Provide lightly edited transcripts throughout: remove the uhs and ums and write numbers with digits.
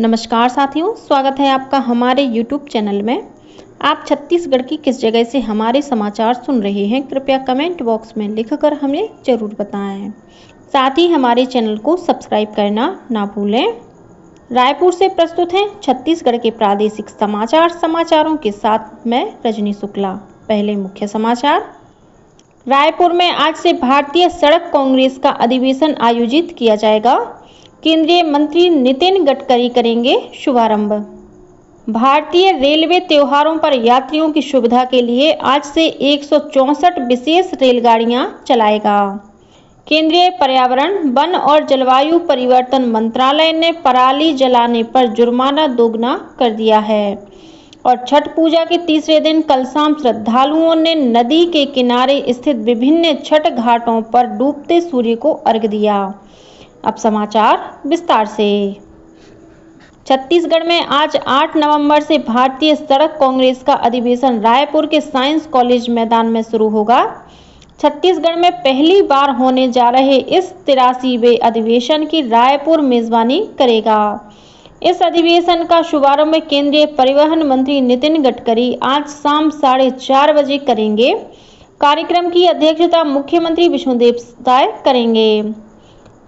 नमस्कार साथियों, स्वागत है आपका हमारे YouTube चैनल में। आप छत्तीसगढ़ की किस जगह से हमारे समाचार सुन रहे हैं, कृपया कमेंट बॉक्स में लिखकर हमें ज़रूर बताएं। साथ ही हमारे चैनल को सब्सक्राइब करना ना भूलें। रायपुर से प्रस्तुत हैं छत्तीसगढ़ के प्रादेशिक समाचारों के साथ मैं रजनी शुक्ला। पहले मुख्य समाचार। रायपुर में आज से भारतीय सड़क कांग्रेस का अधिवेशन आयोजित किया जाएगा। केंद्रीय मंत्री नितिन गडकरी करेंगे शुभारंभ। भारतीय रेलवे त्योहारों पर यात्रियों की सुविधा के लिए आज से 164 विशेष रेलगाड़ियां चलाएगा। केंद्रीय पर्यावरण, वन और जलवायु परिवर्तन मंत्रालय ने पराली जलाने पर जुर्माना दोगुना कर दिया है। और छठ पूजा के तीसरे दिन कल शाम श्रद्धालुओं ने नदी के किनारे स्थित विभिन्न छठ घाटों पर डूबते सूर्य को अर्घ्य दिया। अब समाचार विस्तार से। छत्तीसगढ़ में आज 8 नवंबर से भारतीय सड़क कांग्रेस का अधिवेशन रायपुर के साइंस कॉलेज मैदान में शुरू होगा। छत्तीसगढ़ में पहली बार होने जा रहे इस 83वें अधिवेशन की रायपुर मेजबानी करेगा। इस अधिवेशन का शुभारंभ केंद्रीय परिवहन मंत्री नितिन गडकरी आज शाम 4:30 बजे करेंगे। कार्यक्रम की अध्यक्षता मुख्यमंत्री विष्णुदेव साय करेंगे।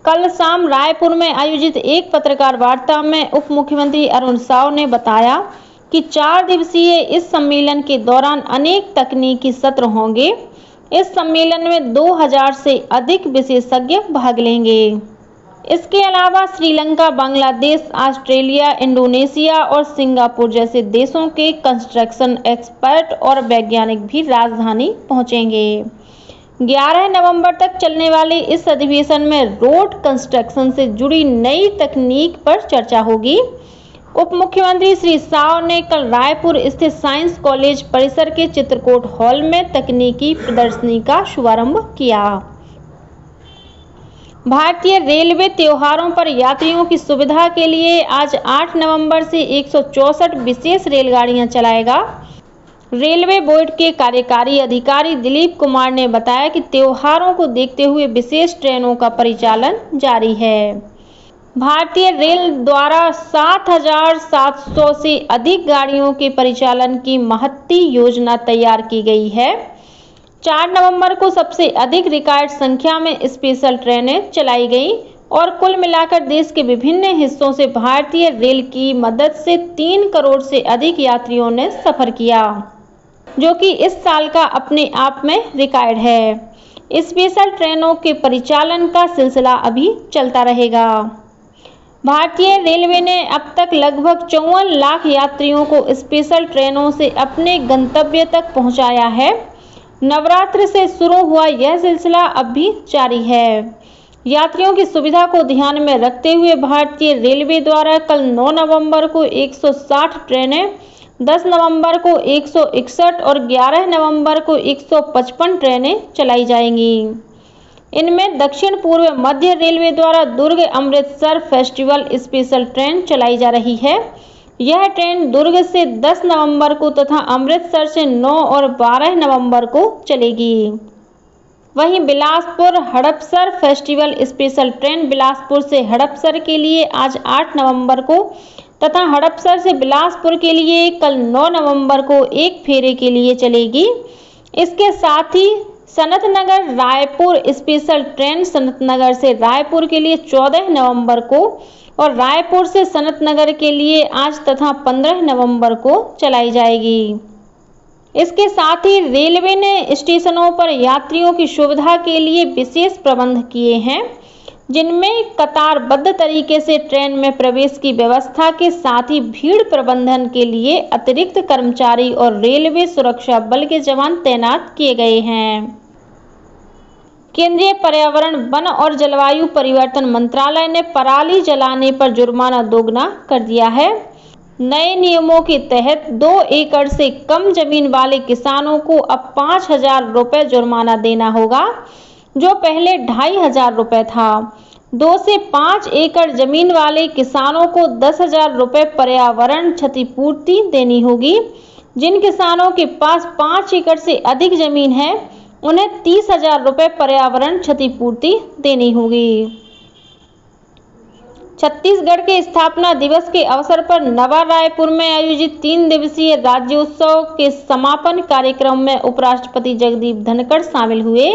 कल शाम रायपुर में आयोजित एक पत्रकार वार्ता में उप मुख्यमंत्री अरुण साव ने बताया कि 4 दिवसीय इस सम्मेलन के दौरान अनेक तकनीकी सत्र होंगे। इस सम्मेलन में 2000 से अधिक विशेषज्ञ भाग लेंगे। इसके अलावा श्रीलंका, बांग्लादेश, ऑस्ट्रेलिया, इंडोनेशिया और सिंगापुर जैसे देशों के कंस्ट्रक्शन एक्सपर्ट और वैज्ञानिक भी राजधानी पहुंचेंगे। 11 नवंबर तक चलने वाले इस अधिवेशन में रोड कंस्ट्रक्शन से जुड़ी नई तकनीक पर चर्चा होगी। उप मुख्यमंत्री श्री साव ने कल रायपुर स्थित साइंस कॉलेज परिसर के चित्रकोट हॉल में तकनीकी प्रदर्शनी का शुभारंभ किया। भारतीय रेलवे त्योहारों पर यात्रियों की सुविधा के लिए आज 8 नवंबर से 164 विशेष रेलगाड़ियां चलाएगा। रेलवे बोर्ड के कार्यकारी अधिकारी दिलीप कुमार ने बताया कि त्योहारों को देखते हुए विशेष ट्रेनों का परिचालन जारी है। भारतीय रेल द्वारा 7,700 से अधिक गाड़ियों के परिचालन की महत्ती योजना तैयार की गई है। 4 नवंबर को सबसे अधिक रिकॉर्ड संख्या में स्पेशल ट्रेनें चलाई गई और कुल मिलाकर देश के विभिन्न हिस्सों से भारतीय रेल की मदद से 3 करोड़ से अधिक यात्रियों ने सफर किया, जो कि इस साल का अपने आप में रिकॉर्ड है। स्पेशल ट्रेनों के परिचालन का सिलसिला अभी चलता रहेगा। भारतीय रेलवे ने अब तक लगभग 54 लाख यात्रियों को स्पेशल ट्रेनों से अपने गंतव्य तक पहुंचाया है। नवरात्र से शुरू हुआ यह सिलसिला अब भी जारी है। यात्रियों की सुविधा को ध्यान में रखते हुए भारतीय रेलवे द्वारा कल 9 नवंबर को 160 ट्रेनें, 10 नवंबर को 161 और 11 नवंबर को 155 ट्रेनें चलाई जाएंगी। इनमें दक्षिण पूर्व मध्य रेलवे द्वारा दुर्ग अमृतसर फेस्टिवल स्पेशल ट्रेन चलाई जा रही है। यह ट्रेन दुर्ग से 10 नवंबर को तथा अमृतसर से 9 और 12 नवंबर को चलेगी। वहीं Bilaspur Hadapsar festival special train Bilaspur से हड़पसर के लिए आज 8 नवंबर को तथा हड़पसर से बिलासपुर के लिए कल 9 नवंबर को एक फेरे के लिए चलेगी। इसके साथ ही सनतनगर रायपुर स्पेशल ट्रेन सनतनगर से रायपुर के लिए 14 नवंबर को और रायपुर से सनतनगर के लिए आज तथा 15 नवंबर को चलाई जाएगी। इसके साथ ही रेलवे ने स्टेशनों पर यात्रियों की सुविधा के लिए विशेष प्रबंध किए हैं, जिनमें कतारबद्ध तरीके से ट्रेन में प्रवेश की व्यवस्था के साथ ही भीड़ प्रबंधन के लिए अतिरिक्त कर्मचारी और रेलवे सुरक्षा बल के जवान तैनात किए गए हैं। केंद्रीय पर्यावरण, वन और जलवायु परिवर्तन मंत्रालय ने पराली जलाने पर जुर्माना दोगुना कर दिया है। नए नियमों के तहत 2 एकड़ से कम जमीन वाले किसानों को अब 5,000 रुपये जुर्माना देना होगा, जो पहले 2,500 रुपये था। 2 से 5 एकड़ जमीन वाले किसानों को 10,000 रुपये पर्यावरण क्षतिपूर्ति देनी होगी। जिन किसानों के पास 5 एकड़ से अधिक जमीन है, उन्हें 30,000 रुपये पर्यावरण क्षतिपूर्ति देनी होगी। छत्तीसगढ़ के स्थापना दिवस के अवसर पर नवा रायपुर में आयोजित 3 दिवसीय राज्योत्सव के समापन कार्यक्रम में उपराष्ट्रपति जगदीप धनखड़ शामिल हुए।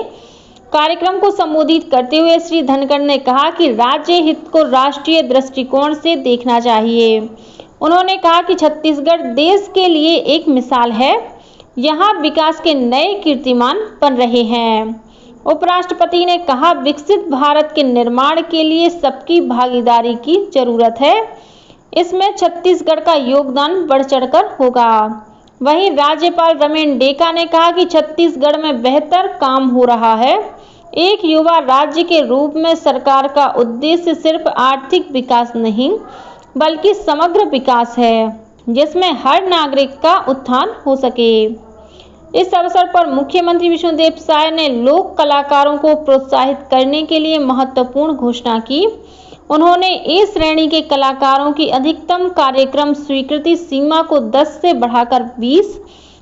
कार्यक्रम को संबोधित करते हुए श्री धनखड़ ने कहा कि राज्य हित को राष्ट्रीय दृष्टिकोण से देखना चाहिए। उन्होंने कहा कि छत्तीसगढ़ देश के लिए एक मिसाल है, यहाँ विकास के नए कीर्तिमान बन रहे हैं। उपराष्ट्रपति ने कहा, विकसित भारत के निर्माण के लिए सबकी भागीदारी की जरूरत है। इसमें छत्तीसगढ़ का योगदान बढ़ चढ़कर होगा। वहीं राज्यपाल रमेन डेका ने कहा कि छत्तीसगढ़ में बेहतर काम हो रहा है। एक युवा राज्य के रूप में सरकार का उद्देश्य सिर्फ आर्थिक विकास नहीं, बल्कि समग्र विकास है, जिसमें हर नागरिक का उत्थान हो सके। इस अवसर पर मुख्यमंत्री विष्णुदेव साय ने लोक कलाकारों को प्रोत्साहित करने के लिए महत्वपूर्ण घोषणा की। उन्होंने ए श्रेणी के कलाकारों की अधिकतम कार्यक्रम स्वीकृति सीमा को 10 से बढ़ाकर 20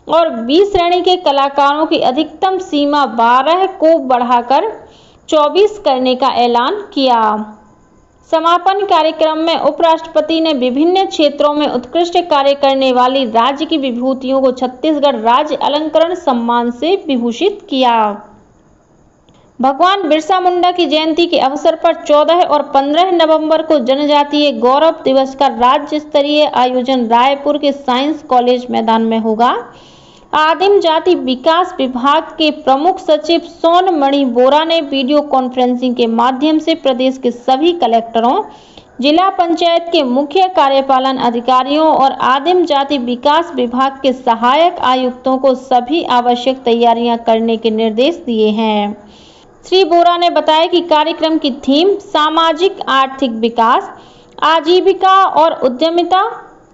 और बी श्रेणी के कलाकारों की अधिकतम सीमा 12 को बढ़ाकर 24 करने का ऐलान किया। समापन कार्यक्रम में उपराष्ट्रपति ने विभिन्न क्षेत्रों में उत्कृष्ट कार्य करने वाली राज्य की विभूतियों को छत्तीसगढ़ राज्य अलंकरण सम्मान से विभूषित किया। भगवान बिरसा मुंडा की जयंती के अवसर पर 14 और 15 नवंबर को जनजातीय गौरव दिवस का राज्य स्तरीय आयोजन रायपुर के साइंस कॉलेज मैदान में होगा। आदिम जाति विकास विभाग के प्रमुख सचिव सोनमणि बोरा ने वीडियो कॉन्फ्रेंसिंग के माध्यम से प्रदेश के सभी कलेक्टरों, जिला पंचायत के मुख्य कार्यपालन अधिकारियों और आदिम जाति विकास विभाग के सहायक आयुक्तों को सभी आवश्यक तैयारियां करने के निर्देश दिए हैं। श्री बोरा ने बताया कि कार्यक्रम की थीम सामाजिक आर्थिक विकास, आजीविका और उद्यमिता,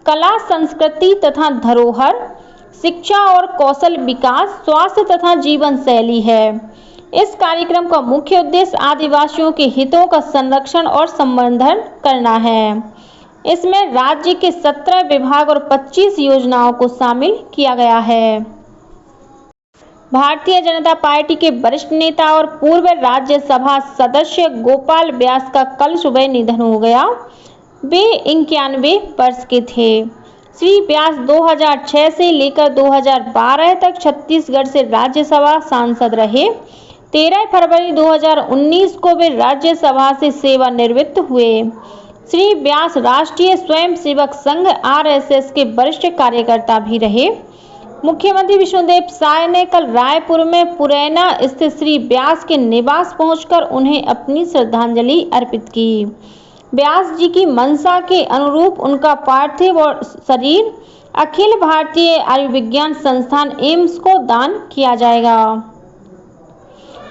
कला संस्कृति तथा धरोहर, शिक्षा और कौशल विकास, स्वास्थ्य तथा जीवन शैली है। इस कार्यक्रम का मुख्य उद्देश्य आदिवासियों के हितों का संरक्षण और संवर्धन करना है। इसमें राज्य के 17 विभाग और 25 योजनाओं को शामिल किया गया है। भारतीय जनता पार्टी के वरिष्ठ नेता और पूर्व राज्यसभा सदस्य गोपाल व्यास का कल सुबह निधन हो गया। वे 91 वर्ष के थे। श्री व्यास 2006 से लेकर 2012 तक छत्तीसगढ़ से राज्यसभा सांसद रहे। 13 फरवरी 2019 को वे राज्यसभा से सेवानिवृत्त हुए। श्री व्यास राष्ट्रीय स्वयंसेवक संघ (आरएसएस) के वरिष्ठ कार्यकर्ता भी रहे। मुख्यमंत्री विष्णुदेव साय ने कल रायपुर में पुरैना स्थित श्री व्यास के निवास पहुंचकर उन्हें अपनी श्रद्धांजलि अर्पित की। व्यास जी की मंशा के अनुरूप उनका पार्थिव शरीर अखिल भारतीय आयुर्विज्ञान संस्थान एम्स को दान किया जाएगा।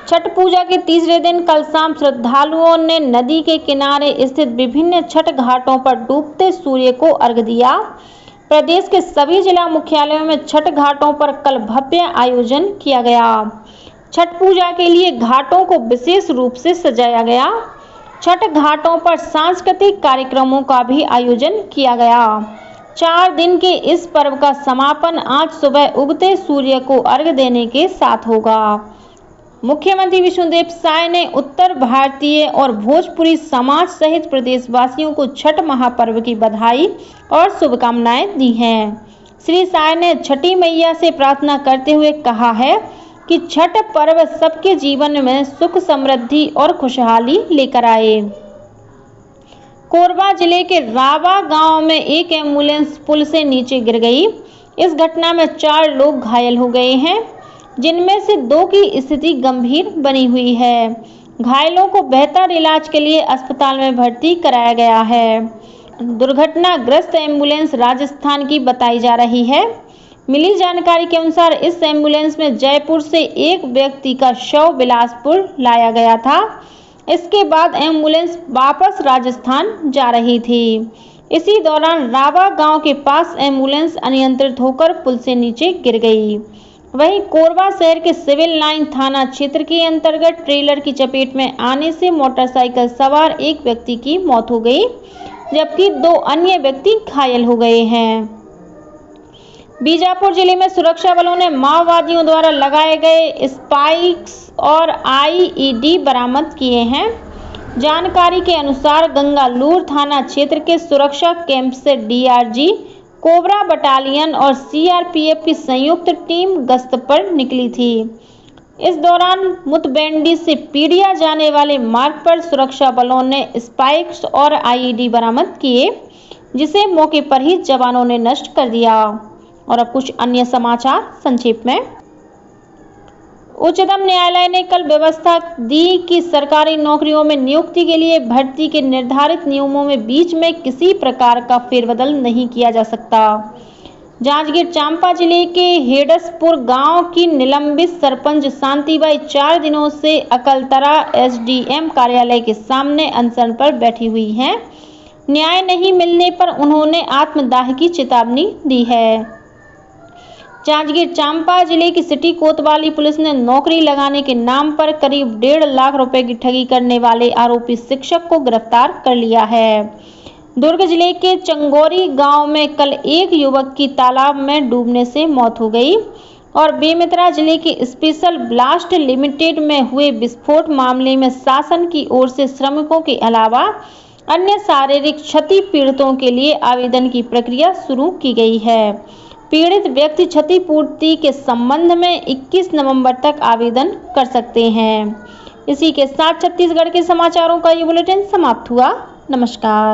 छठ पूजा के तीसरे दिन कल शाम श्रद्धालुओं ने नदी के किनारे स्थित विभिन्न छठ घाटों पर डूबते सूर्य को अर्घ्य दिया। प्रदेश के सभी जिला मुख्यालयों में छठ घाटों पर कल भव्य आयोजन किया गया। छठ पूजा के लिए घाटों को विशेष रूप से सजाया गया। छठ घाटों पर सांस्कृतिक कार्यक्रमों का भी आयोजन किया गया। 4 दिन के इस पर्व का समापन आज सुबह उगते सूर्य को अर्घ्य देने के साथ होगा। मुख्यमंत्री विष्णुदेव साय ने उत्तर भारतीय और भोजपुरी समाज सहित प्रदेशवासियों को छठ महापर्व की बधाई और शुभकामनाएं दी हैं। श्री साय ने छठी मैया से प्रार्थना करते हुए कहा है कि छठ पर्व सबके जीवन में सुख, समृद्धि और खुशहाली लेकर आए। कोरबा जिले के रावा गांव में एक एम्बुलेंस पुल से नीचे गिर गई। इस घटना में 4 लोग घायल हो गए हैं, जिनमें से 2 की स्थिति गंभीर बनी हुई है। घायलों को बेहतर इलाज के लिए अस्पताल में भर्ती कराया गया है। दुर्घटनाग्रस्त एम्बुलेंस राजस्थान की बताई जा रही है। मिली जानकारी के अनुसार इस एम्बुलेंस में जयपुर से एक व्यक्ति का शव बिलासपुर लाया गया था। इसके बाद एम्बुलेंस वापस राजस्थान जा रही थी। इसी दौरान रावा गांव के पास एम्बुलेंस अनियंत्रित होकर पुल से नीचे गिर गई। वहीं कोरबा शहर के सिविल लाइन थाना क्षेत्र के अंतर्गत ट्रेलर की चपेट में आने से मोटरसाइकिल सवार एक व्यक्ति की मौत हो गई, जबकि 2 अन्य व्यक्ति घायल हो गए हैं। बीजापुर जिले में सुरक्षा बलों ने माओवादियों द्वारा लगाए गए स्पाइक्स और आईईडी बरामद किए हैं। जानकारी के अनुसार गंगालूर थाना क्षेत्र के सुरक्षा कैंप से डीआरजी, कोबरा बटालियन और सीआरपीएफ की संयुक्त टीम गश्त पर निकली थी। इस दौरान मुतबेंडी से पीडिया जाने वाले मार्ग पर सुरक्षा बलों ने स्पाइक्स और आईईडी बरामद किए, जिसे मौके पर ही जवानों ने नष्ट कर दिया। और अब कुछ अन्य समाचार संक्षेप में। उच्चतम न्यायालय ने कल व्यवस्था दी कि सरकारी नौकरियों में नियुक्ति के लिए भर्ती के निर्धारित नियमों में बीच में किसी प्रकार का फेरबदल नहीं किया जा सकता। जांजगीर चांपा जिले के हेडसपुर गांव की निलंबित सरपंच शांतिबाई 4 दिनों से अकलतरा एसडीएम कार्यालय के सामने अनशन पर बैठी हुई हैं। न्याय नहीं मिलने पर उन्होंने आत्मदाह की चेतावनी दी है। जांजगीर चांपा जिले की सिटी कोतवाली पुलिस ने नौकरी लगाने के नाम पर करीब 1.5 लाख रुपए की ठगी करने वाले आरोपी शिक्षक को गिरफ्तार कर लिया है। दुर्ग जिले के चंगोरी गांव में कल एक युवक की तालाब में डूबने से मौत हो गई और बेमेतरा जिले के स्पेशल ब्लास्ट लिमिटेड में हुए विस्फोट मामले में शासन की ओर से श्रमिकों के अलावा अन्य शारीरिक क्षति पीड़ितों के लिए आवेदन की प्रक्रिया शुरू की गई है। पीड़ित व्यक्ति क्षतिपूर्ति के संबंध में 21 नवंबर तक आवेदन कर सकते हैं। इसी के साथ छत्तीसगढ़ के समाचारों का ये बुलेटिन समाप्त हुआ। नमस्कार।